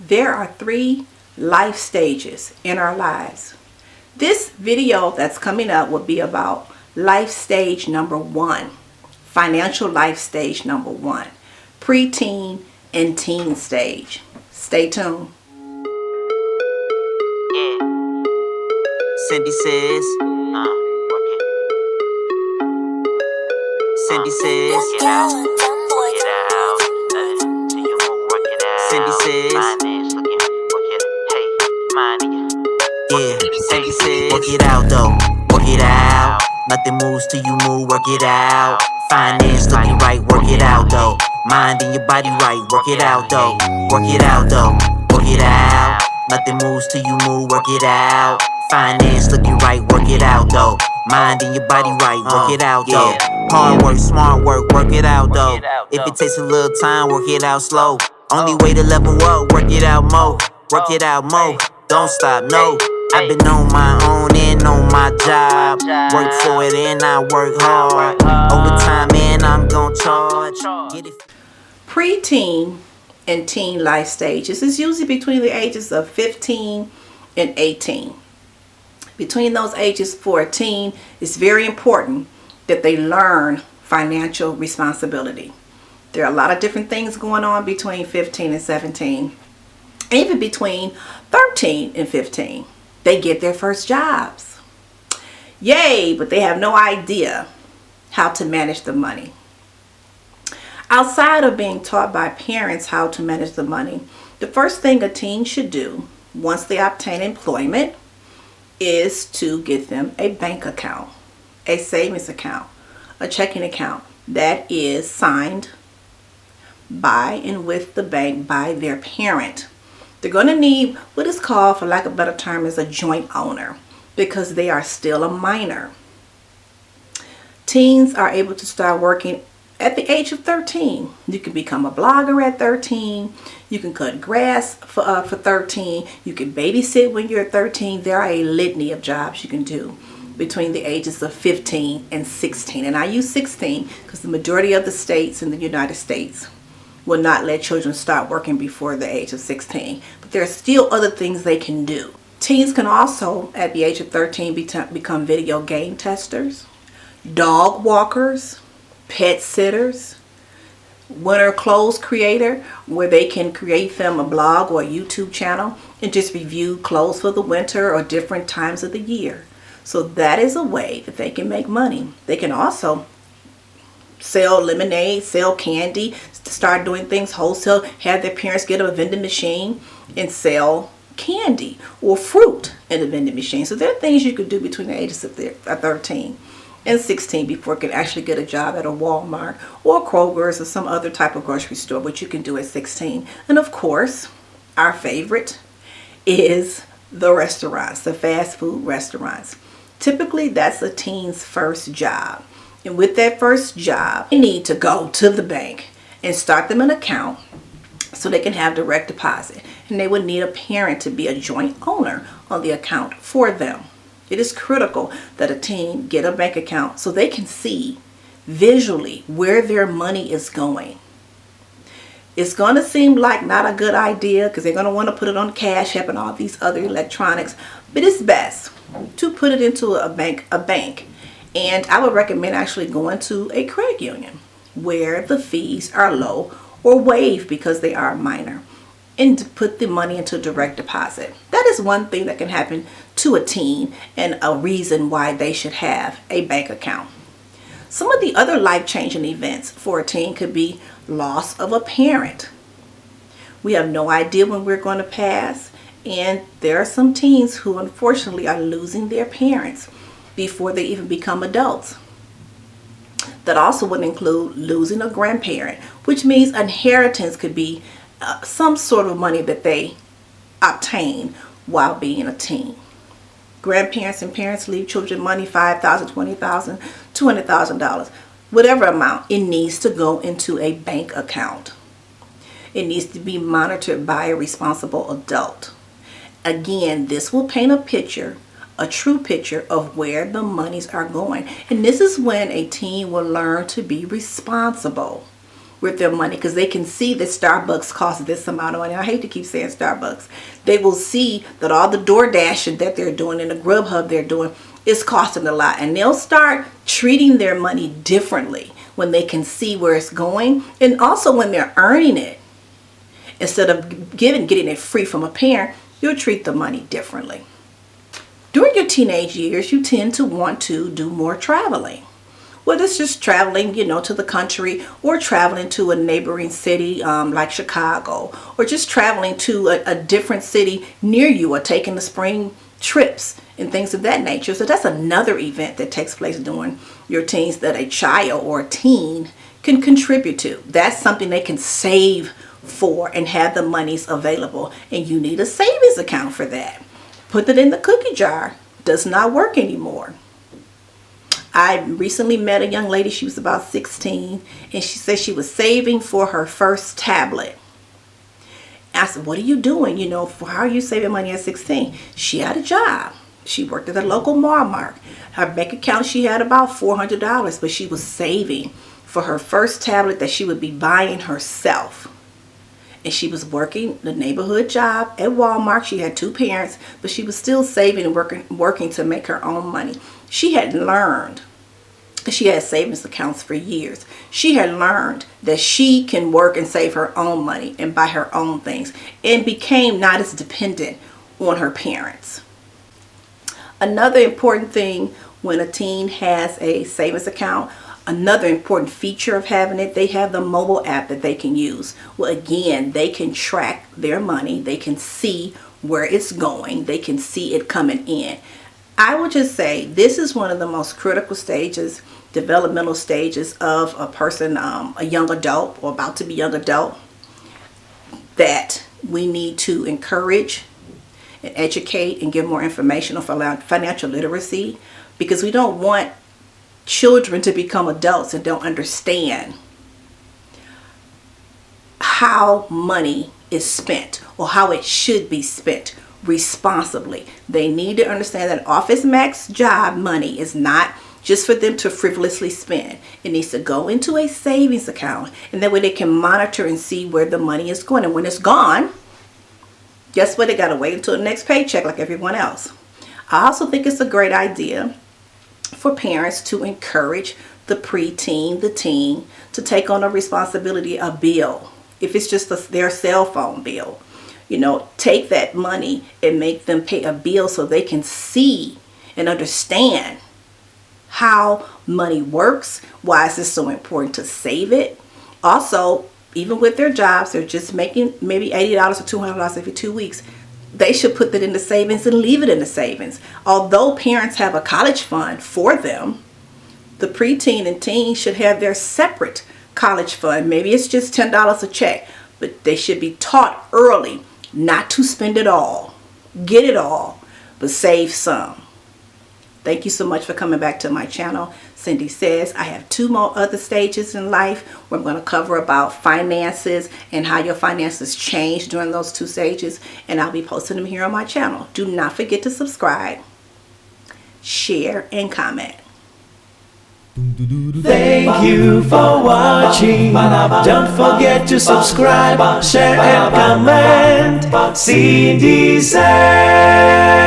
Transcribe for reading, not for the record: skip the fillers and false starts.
There are 3 life stages in our lives. This video that's coming up will be about life stage number 1, financial life stage number 1, preteen and teen stage. Stay tuned. Yeah. Cindy says, work it. Cindy says, work it out. Work it out. Till you won't work it out. Cindy says, finance looking, work it. Hey, mind you. Yeah, Cindy says, work it out though. Work it out. Nothing moves till you move, work it out. Finance looking right, work it out though. Mind and your body right, work it out though. Work it out though. Work it out. Nothing moves till you move, work it out. Finance looking right, work it out though. Mind and your body right, work it out though. Hard work, smart work it out though. If it takes a little time, work it out slow. Only way to level up, work it out more. Work it out more, don't stop, no. I've been on my own and on my job. Work for it and I work hard. Overtime and I'm gon' charge. Get it. Preteen and teen life stages is usually between the ages of 15 and 18. Between those ages for a teen, it's very important that they learn financial responsibility. There are a lot of different things going on between 15 and 17. Even between 13 and 15. They get their first jobs. Yay, but they have no idea how to manage the money. Outside of being taught by parents how to manage the money, the first thing a teen should do once they obtain employment is to get them a bank account, a savings account, a checking account that is signed by and with the bank by their parent. They're going to need what is called, for lack of a better term, is a joint owner because they are still a minor. Teens are able to start working at the age of 13. You can become a blogger at 13. You can cut grass for 13. You can babysit when you're 13. There are a litany of jobs you can do between the ages of 15 and 16. And I use 16 because the majority of the states in the United States will not let children start working before the age of 16. But there are still other things they can do. Teens can also, at the age of 13, become video game testers, dog walkers, pet sitters, winter clothes creator, where they can create them a blog or a YouTube channel and just review clothes for the winter or different times of the year. So that is a way that they can make money. They can also sell lemonade, sell candy, start doing things wholesale, have their parents get them a vending machine and sell candy or fruit in a vending machine. So there are things you could do between the ages of 13 and 16 before you can actually get a job at a Walmart or Kroger's or some other type of grocery store, which you can do at 16. And of course, our favorite is the restaurants, the fast food restaurants. Typically, that's a teen's first job. And with that first job, they need to go to the bank and start them an account so they can have direct deposit. And they would need a parent to be a joint owner on the account for them. It is critical that a teen get a bank account so they can see visually where their money is going. It's going to seem like not a good idea because they're going to want to put it on Cash App and all these other electronics. But it's best to put it into a bank. And I would recommend actually going to a credit union where the fees are low or waived because they are minor, and to put the money into direct deposit. That is one thing that can happen to a teen and a reason why they should have a bank account. Some of the other life-changing events for a teen could be loss of a parent. We have no idea when we're going to pass, and there are some teens who unfortunately are losing their parents before they even become adults. That also would include losing a grandparent, which means inheritance could be some sort of money that they obtain while being a teen. Grandparents and parents leave children money, $5,000, $20,000, $200,000, whatever amount. It needs to go into a bank account. It needs to be monitored by a responsible adult. Again, this will paint a picture, a true picture of where the monies are going. And this is when a teen will learn to be responsible. with their money, because they can see that Starbucks costs this amount of money. I hate to keep saying Starbucks. They will see that all the DoorDashing that they're doing and the Grubhub they're doing is costing a lot, and they'll start treating their money differently when they can see where it's going, and also when they're earning it. Instead of getting it free from a parent, you'll treat the money differently. During your teenage years, you tend to want to do more traveling. Whether it's just traveling, to the country, or traveling to a neighboring city like Chicago, or just traveling to a different city near you, or taking the spring trips and things of that nature. So that's another event that takes place during your teens that a child or a teen can contribute to. That's something they can save for and have the monies available. And you need a savings account for that. Put it in the cookie jar does not work anymore. I recently met a young lady. She was about 16, and she said she was saving for her first tablet. I said, what are you doing? How are you saving money at 16? She had a job. She worked at a local Walmart. Her bank account, she had about $400, but she was saving for her first tablet that she would be buying herself. And she was working the neighborhood job at Walmart. She had two parents, but she was still saving and working to make her own money. She had learned, because she had savings accounts for years, she had learned that she can work and save her own money and buy her own things, and became not as dependent on her parents. Another important thing when a teen has a savings account, another important feature of having it, they have the mobile app that they can use. Well, again, they can track their money. They can see where it's going. They can see it coming in. I would just say this is one of the most critical stages, developmental stages of a person, a young adult or about to be young adult, that we need to encourage and educate and give more information on financial literacy, because we don't want children to become adults and don't understand how money is spent or how it should be spent responsibly. They need to understand that Office Max job money is not just for them to frivolously spend. It needs to go into a savings account, and that way they can monitor and see where the money is going. And when it's gone, guess what? They got to wait until the next paycheck like everyone else. I also think it's a great idea for parents to encourage the preteen, the teen, to take on a responsibility, a bill. If it's just their cell phone bill, take that money and make them pay a bill so they can see and understand how money works. Why is this so important to save it? Also, even with their jobs, they're just making maybe $80 or $200 every 2 weeks. They should put that in the savings and leave it in the savings. Although parents have a college fund for them, the preteen and teen should have their separate college fund. Maybe it's just $10 a check, but they should be taught early not to spend it all, get it all, but save some. Thank you so much for coming back to my channel. Cindy Says. I have 2 more other stages in life where I'm going to cover about finances and how your finances change during those 2 stages, and I'll be posting them here on my channel. Do not forget to subscribe, share, and comment. Thank you for watching. Don't forget to subscribe, share, and comment. Cindy Says.